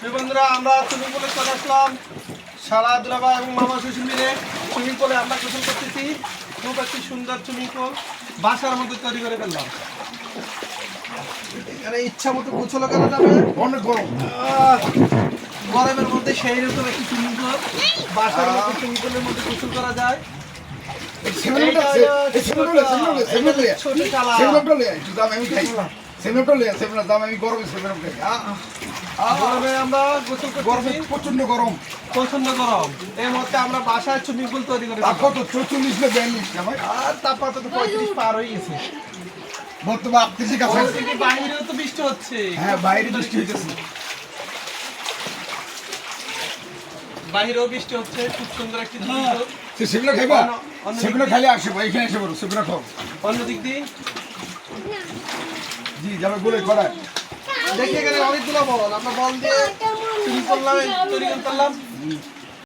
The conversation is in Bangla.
বন্ধুরা আমরা সুইমিং পুলে চলে আসলাম। সারা দুলাবা এবং মামা শ্বশুর মিলে সুইমিং পুলে আমরা গোসল করতেছি। খুব একটি সুন্দর সুইমিং পুল বাসার মধ্যে তৈরি করে ফেললাম। এখানে ইচ্ছা মতো গোসল করা যাবে। অনেক গরম, গরমের মধ্যে সেই রকম একটি সুইমিং পুল, বাসার মধ্যে সুইমিং পুলের মধ্যে গোসল করা যায়। ছোট চালা গরমে আমরা গোসল করতেছি। প্রচন্ড গরম। প্রচন্ড গরম, এই মুহূর্তে আমরা বাসায় সুইমিং পুল তৈরি করে কত 44 না 42 না ভাই? আর তাপমাত্রা তো 35 পার হয়ে গেছে। বর্তমান 38 কাছে। ওইদিকে বাইরেও তো বৃষ্টি হচ্ছে। হ্যাঁ, বাইরে বৃষ্টি হইতেছে। বাইরেও বৃষ্টি হচ্ছে, খুব সুন্দর একটি দৃশ্য। সেগুলো খাইবা? সেগুলো খাইলে আসবো, এখানে এসে বলো, সেগুলো খাও। অন্য দিক দিয়ে জি, যাবে বলে করায়। দেখি এখানে অনেকগুলো বল, আমরা বল দিয়ে তৈরি করলাম, তৈরি করলাম।